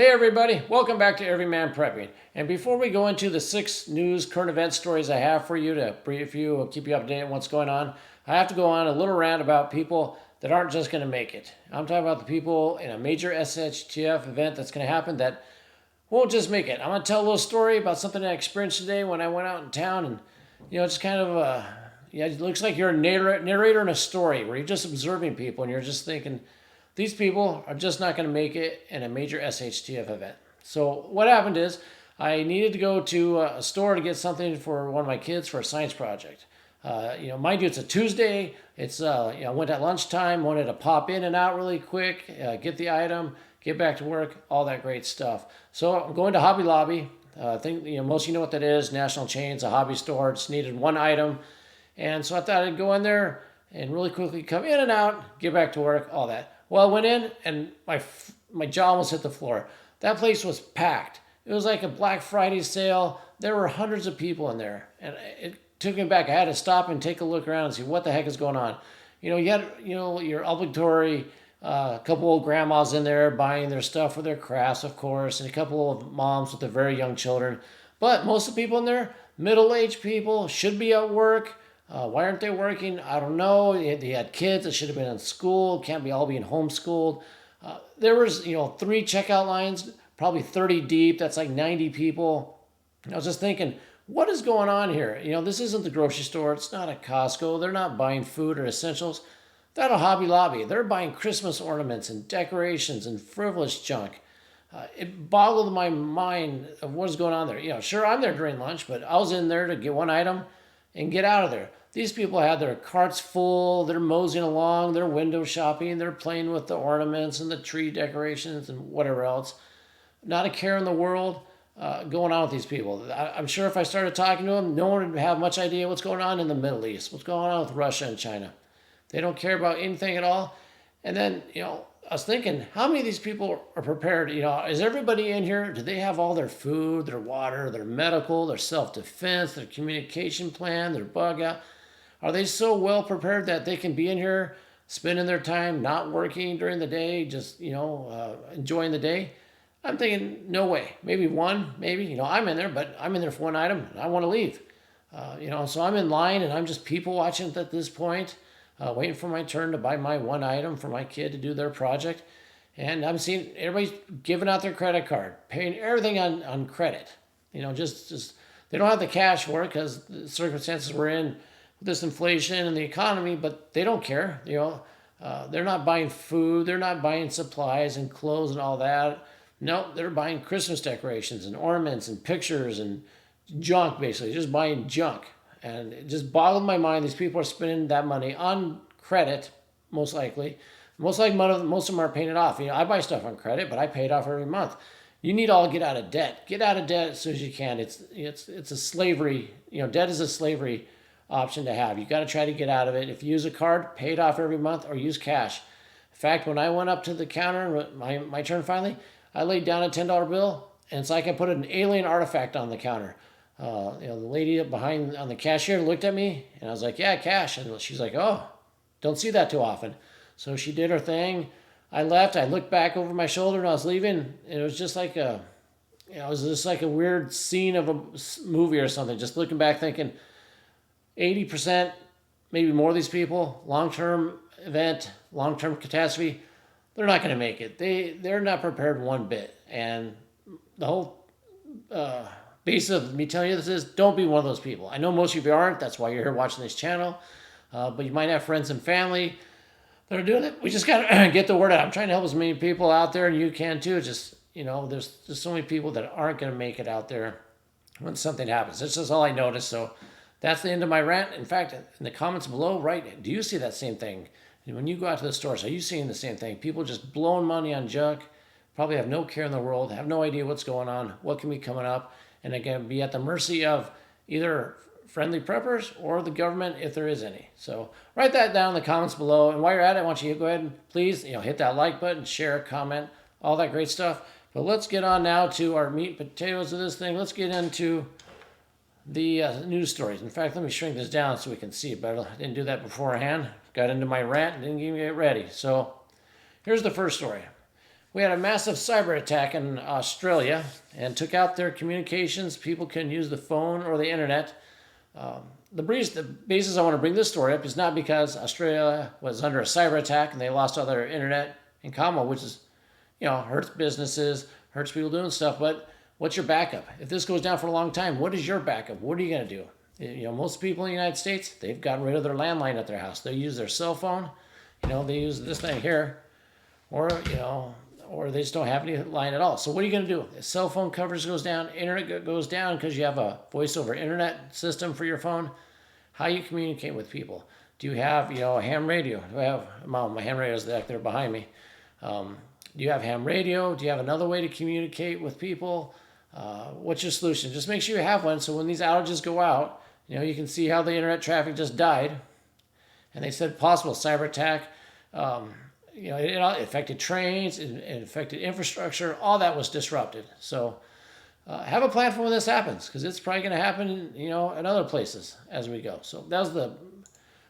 Hey everybody, welcome back to Everyman Prepping. And before we go into the 6 news current event stories I have for you to brief you and keep you up to date on what's going on, I have to go on a little rant about people that aren't just going to make it. I'm talking about the people in a major Shtf event that's going to happen that won't just make it. I'm going to tell a little story about something I experienced today when I went out in town, and it's kind of it looks like you're a narrator in a story where you're just observing people and you're just thinking, these people are just not going to make it in a major SHTF event. So what happened is I needed to go to a store to get something for one of my kids for a science project. Mind you, it's a Tuesday. It's I went at lunchtime, wanted to pop in and out really quick, get the item, get back to work, all that great stuff. So I'm going to Hobby Lobby. I think most of you know what that is. National chains, a hobby store. Just needed one item, and so I thought I'd go in there and really quickly come in and out, get back to work, all that. Well, I went in and my jaw almost hit the floor. That place was packed. It was like a Black Friday sale. There were hundreds of people in there, and it took me back. I had to stop and take a look around and see what the heck is going on. You had your obligatory couple old grandmas in there buying their stuff for their crafts, of course, and a couple of moms with their very young children. But most of the people in there, middle-aged people, should be at work. Why aren't they working? I don't know. They had kids that should have been in school. Can't be all being homeschooled. There was, 3 checkout lines, probably 30 deep. That's like 90 people. I was just thinking, what is going on here? This isn't the grocery store. It's not a Costco. They're not buying food or essentials. They're at a Hobby Lobby. They're buying Christmas ornaments and decorations and frivolous junk. It boggled my mind of what is going on there. Sure, I'm there during lunch, but I was in there to get one item and get out of there. These people had their carts full, they're moseying along, they're window shopping, they're playing with the ornaments and the tree decorations and whatever else. Not a care in the world going on with these people. I'm sure if I started talking to them, no one would have much idea what's going on in the Middle East, what's going on with Russia and China. They don't care about anything at all. And then, I was thinking, how many of these people are prepared? Is everybody in here, do they have all their food, their water, their medical, their self-defense, their communication plan, their bug out? Are they so well prepared that they can be in here spending their time not working during the day, just, enjoying the day? I'm thinking, no way. Maybe one, maybe. I'm in there, but I'm in there for one item, and I want to leave. So I'm in line, and I'm just people watching at this point, waiting for my turn to buy my one item for my kid to do their project. And I'm seeing everybody's giving out their credit card, paying everything on credit. Just they don't have the cash for it because the circumstances we're in, this inflation and the economy, but they don't care. They're not buying food, they're not buying supplies and clothes and all that. No, they're buying Christmas decorations and ornaments and pictures and junk, basically, just buying junk. And it just boggled my mind. These people are spending that money on credit, most likely. Most of them are paying it off. I buy stuff on credit, but I pay it off every month. You need all to get out of debt. Get out of debt as soon as you can. It's a slavery. Debt is a slavery option to have. You got to try to get out of it. If you use a card, pay it off every month or use cash. In fact, when I went up to the counter, my turn finally, I laid down a $10 bill, and it's like I put an alien artifact on the counter. The lady behind on the cashier looked at me, and I was like, yeah, cash. And she's like, oh, don't see that too often. So she did her thing. I left. I looked back over my shoulder, and I was leaving, and it was just like it was just like a weird scene of a movie or something. Just looking back, thinking, 80%, maybe more of these people, long-term event, long-term catastrophe, they're not going to make it. They're not prepared one bit. And the whole basis of me telling you this is, don't be one of those people. I know most of you aren't. That's why you're here watching this channel. But you might have friends and family that are doing it. We just got to get the word out. I'm trying to help as many people out there, and you can too. Just, there's just so many people that aren't going to make it out there when something happens. This is all I noticed. So that's the end of my rant. In fact, in the comments below, do you see that same thing? When you go out to the stores, are you seeing the same thing? People just blowing money on junk, probably have no care in the world, have no idea what's going on, what can be coming up, and again, be at the mercy of either friendly preppers or the government if there is any. So write that down in the comments below. And while you're at it, I want you to go ahead and please hit that like button, share, comment, all that great stuff. But let's get on now to our meat and potatoes of this thing. Let's get into the news stories. In fact, let me shrink this down so we can see it better. I didn't do that beforehand. Got into my rant and didn't even get ready. So here's the first story. We had a massive cyber attack in Australia and took out their communications. People can use the phone or the internet. The basis I want to bring this story up is not because Australia was under a cyber attack and they lost all their internet in common, which is, hurts businesses, hurts people doing stuff, but what's your backup? If this goes down for a long time, what is your backup? What are you going to do? Most people in the United States, they've gotten rid of their landline at their house. They use their cell phone. They use this thing here, or they just don't have any line at all. So what are you going to do? If cell phone coverage goes down, internet goes down because you have a voice over internet system for your phone. How you communicate with people? Do you have a ham radio? Do I have my ham radio is back there behind me? Do you have ham radio? Do you have another way to communicate with people? What's your solution? Just make sure you have one so when these outages go out, you can see how the internet traffic just died. And they said possible cyber attack. It affected trains, it affected infrastructure, all that was disrupted. So have a plan for when this happens, because it's probably going to happen, in other places as we go. So that was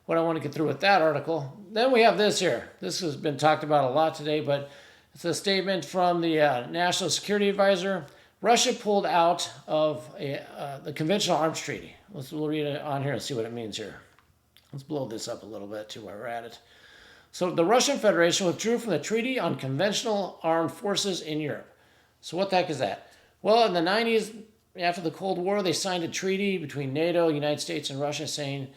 what I want to get through with that article. Then we have this here. This has been talked about a lot today, but it's a statement from the National Security Advisor. Russia pulled out of the Conventional Arms Treaty. We'll read it on here and see what it means here. Let's blow this up a little bit to where we're at it. So the Russian Federation withdrew from the Treaty on Conventional Armed Forces in Europe. So what the heck is that? Well, in the 90s, after the Cold War, they signed a treaty between NATO, United States, and Russia saying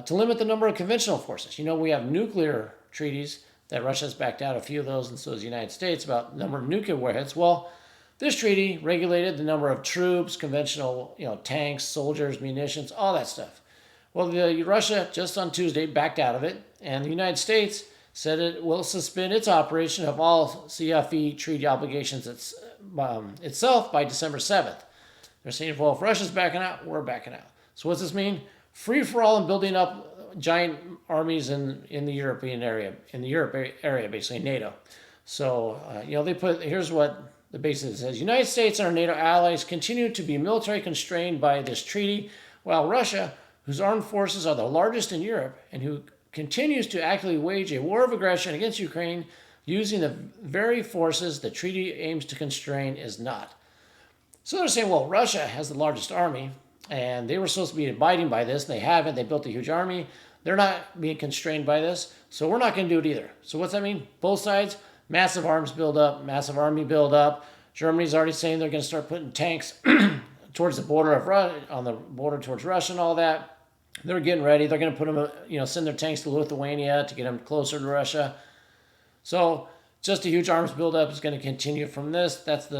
to limit the number of conventional forces. We have nuclear treaties that Russia's backed out a few of those, and so has the United States, about the number of nuclear warheads. Well, this treaty regulated the number of troops, conventional, tanks, soldiers, munitions, all that stuff. Well, Russia, just on Tuesday, backed out of it, and the United States said it will suspend its operation of all CFE treaty obligations itself by December 7th. They're saying, well, if Russia's backing out, we're backing out. So what's this mean? Free for all and building up giant armies in the European area, basically NATO. So, here's what the basis says. United States and our NATO allies continue to be military constrained by this treaty, while Russia, whose armed forces are the largest in Europe and who continues to actively wage a war of aggression against Ukraine using the very forces the treaty aims to constrain, is not. So they're saying, well, Russia has the largest army, and they were supposed to be abiding by this, and they haven't. They built a huge army. They're not being constrained by this, so we're not going to do it either. So what's that mean? Both sides, massive arms build up, massive army build up. Germany's already saying they're going to start putting tanks towards the border on the border towards Russia and all that. They're getting ready. They're going to put them, send their tanks to Lithuania to get them closer to Russia. So just a huge arms buildup is going to continue from this. That's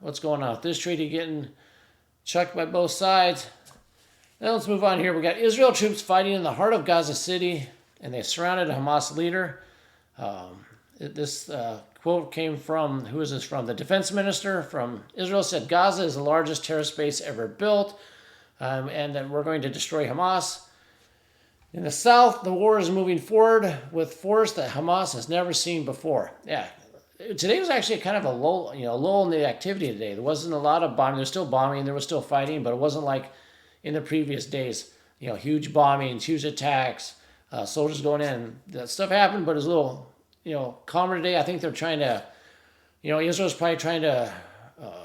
what's going on with this treaty, getting chucked by both sides. Now let's move on here. We got Israel troops fighting in the heart of Gaza City, and they surrounded a Hamas leader. This quote came from, who is this from? The defense minister from Israel said, Gaza is the largest terrorist base ever built. And that we're going to destroy Hamas. In the south, the war is moving forward with force that Hamas has never seen before. Yeah, today was actually kind of a lull in the activity today. There wasn't a lot of bombing. There was still bombing. There was still fighting, but it wasn't like in the previous days. Huge bombings, huge attacks, soldiers going in. That stuff happened, but it was a little, calmer today. I think they're trying to, Israel's probably trying to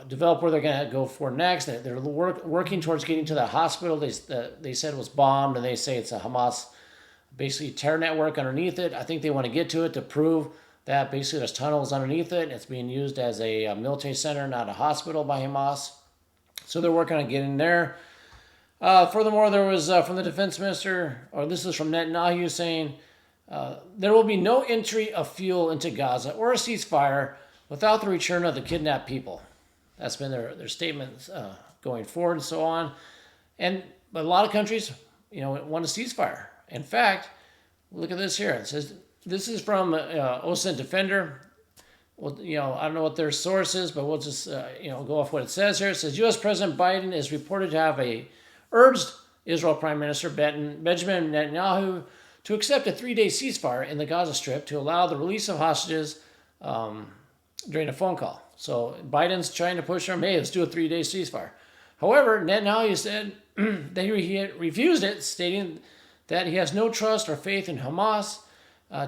develop where they're going to go for next. They're working towards getting to the hospital they said was bombed, and they say it's a Hamas basically terror network underneath it. I think they want to get to it to prove that basically there's tunnels underneath it. It's being used as a military center, not a hospital by Hamas. So they're working on getting there. Furthermore, there was from the defense minister, or this is from Netanyahu, saying there will be no entry of fuel into Gaza or a ceasefire without the return of the kidnapped people. That's been their statements going forward and so on. But a lot of countries, want a ceasefire. In fact, look at this here. It says, this is from OSINT Defender. Well, I don't know what their source is, but we'll just, go off what it says here. It says, U.S. President Biden is reported to have urged Israel Prime Minister Benjamin Netanyahu to accept a 3-day ceasefire in the Gaza Strip to allow the release of hostages during a phone call. So Biden's trying to push him, hey, let's do a 3-day ceasefire. However, Netanyahu said that he had refused it, stating that he has no trust or faith in Hamas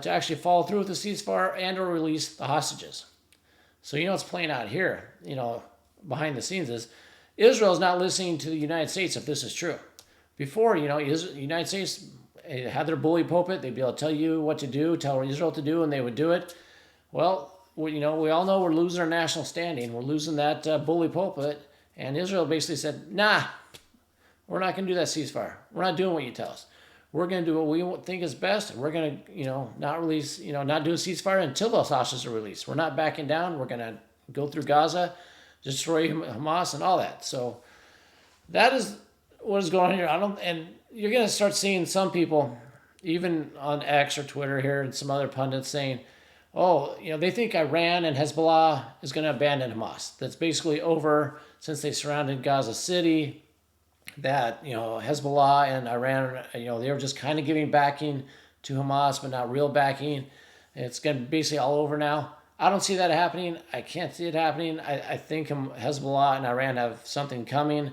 to actually follow through with the ceasefire and or release the hostages. So what's playing out here, behind the scenes is Israel's not listening to the United States if this is true. Before, the United States had their bully pulpit. They'd be able to tell you what to do, tell Israel to do, and they would do it. Well, we all know we're losing our national standing. We're losing that bully pulpit. And Israel basically said, nah, we're not going to do that ceasefire. We're not doing what you tell us. We're going to do what we think is best. And we're going to, not release, not do a ceasefire until those hostages are released. We're not backing down. We're going to go through Gaza, destroy Hamas and all that. So that is what is going on here. And you're going to start seeing some people, even on X or Twitter here, and some other pundits saying, oh, they think Iran and Hezbollah is going to abandon Hamas. That's basically over since they surrounded Gaza City. That, Hezbollah and Iran, they were just kind of giving backing to Hamas, but not real backing. It's going to be basically all over now. I don't see that happening. I can't see it happening. I think Hezbollah and Iran have something coming.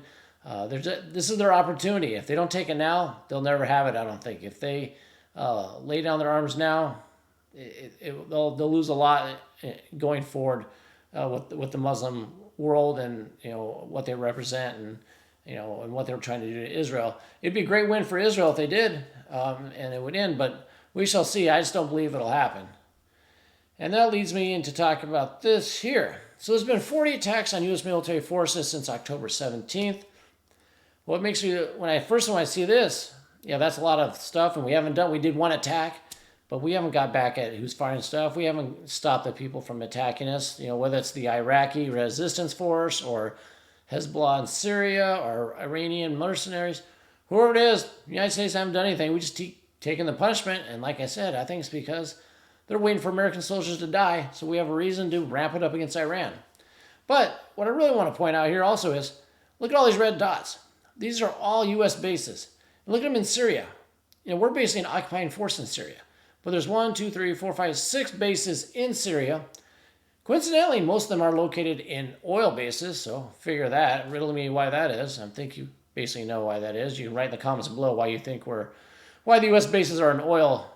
This is their opportunity. If they don't take it now, they'll never have it, I don't think. If they lay down their arms now, they'll lose a lot going forward with the Muslim world and what they represent and what they were trying to do to Israel. It'd be a great win for Israel if they did, and it would end. But we shall see. I just don't believe it'll happen. And that leads me into talking about this here. So there's been 40 attacks on U.S. military forces since October 17th. What makes me when I see this, that's a lot of stuff, and we did one attack. But we haven't got back at who's firing stuff. We haven't stopped the people from attacking us. Whether it's the Iraqi resistance force or Hezbollah in Syria or Iranian mercenaries, whoever it is, the United States haven't done anything. We just keep taking the punishment. And like I said, I think it's because they're waiting for American soldiers to die. So we have a reason to ramp it up against Iran. But what I really want to point out here also is, look at all these red dots. These are all U.S. bases. And look at them in Syria. We're basically an occupying force in Syria. But there's 1, 2, 3, 4, 5, 6 bases in Syria. Coincidentally, most of them are located in oil bases, so figure that. Riddle me why that is. I think you basically know why that is. You can write in the comments below why you think why the U.S. bases are in oil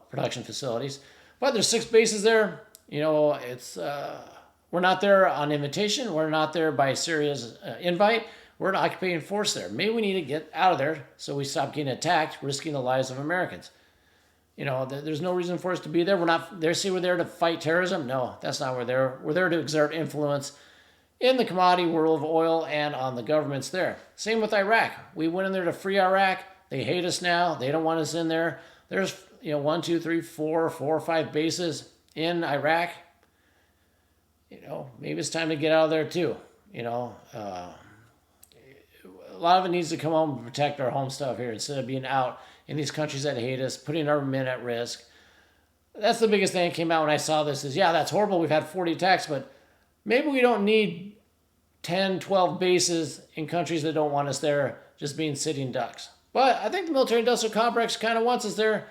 production facilities. But there's 6 bases there. It's we're not there on invitation. We're not there by Syria's invite. We're an occupying force there. Maybe we need to get out of there so we stop getting attacked, risking the lives of Americans. There's no reason for us to be there. We're not there. We're there to fight terrorism. No, that's not what we're there. We're there to exert influence in the commodity world of oil and on the governments there. Same with Iraq. We went in there to free Iraq. They hate us now. They don't want us in there. There's 1, 2, 3, 4 or 5 bases in Iraq. Maybe it's time to get out of there too. A lot of it needs to come home and protect our home stuff here instead of being out in these countries that hate us, putting our men at risk. That's the biggest thing that came out when I saw this is, that's horrible. We've had 40 attacks, but maybe we don't need 10, 12 bases in countries that don't want us there just being sitting ducks. But I think the military-industrial complex kind of wants us there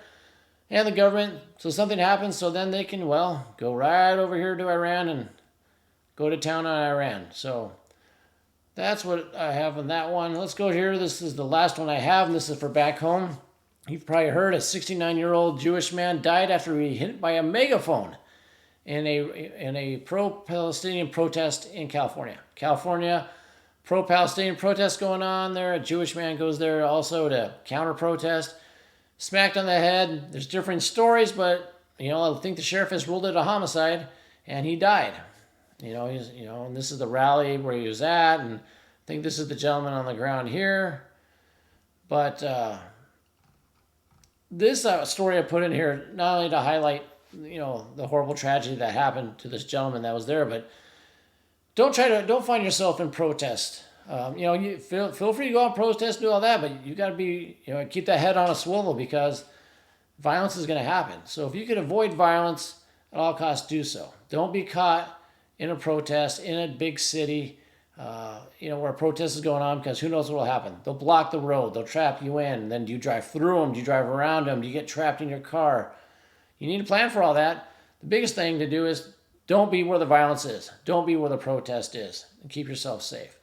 and the government. So something happens, so then they can, go right over here to Iran and go to town on Iran. So that's what I have on that one. Let's go here. This is the last one I have, and this is for back home. You've probably heard a 69-year-old Jewish man died after he hit by a megaphone in a pro-Palestinian protest in California. California, pro-Palestinian protest going on there. A Jewish man goes there also to counter-protest. Smacked on the head. There's different stories, but I think the sheriff has ruled it a homicide, and he died. And this is the rally where he was at, and I think this is the gentleman on the ground here. But this story I put in here not only to highlight, the horrible tragedy that happened to this gentleman that was there, but don't find yourself in protest. You feel free to go out and protest, do all that, but you got to be, keep that head on a swivel because violence is going to happen. So if you can avoid violence at all costs, do so. Don't be caught in a protest in a big city, where a protest is going on, because who knows what will happen. They'll block the road. They'll trap you in. Then do you drive through them? Do you drive around them? Do you get trapped in your car? You need to plan for all that. The biggest thing to do is don't be where the violence is. Don't be where the protest is. And keep yourself safe.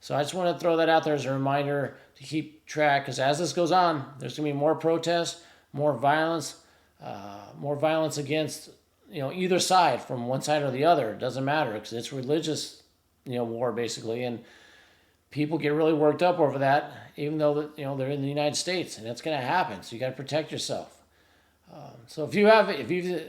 So I just want to throw that out there as a reminder to keep track, because as this goes on, there's going to be more protests, more violence against either side, from one side or the other. It doesn't matter because it's religious, war basically, and people get really worked up over that, even though they're in the United States, and it's going to happen. So you got to protect yourself. So if you've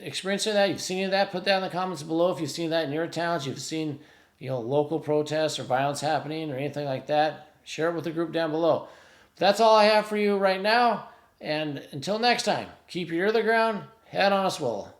experienced that, you've seen that, put that in the comments below. If you've seen that in your towns, you've seen local protests or violence happening or anything like that, share it with the group down below. That's all I have for you right now. And until next time, keep your ear to the ground, head on a swivel.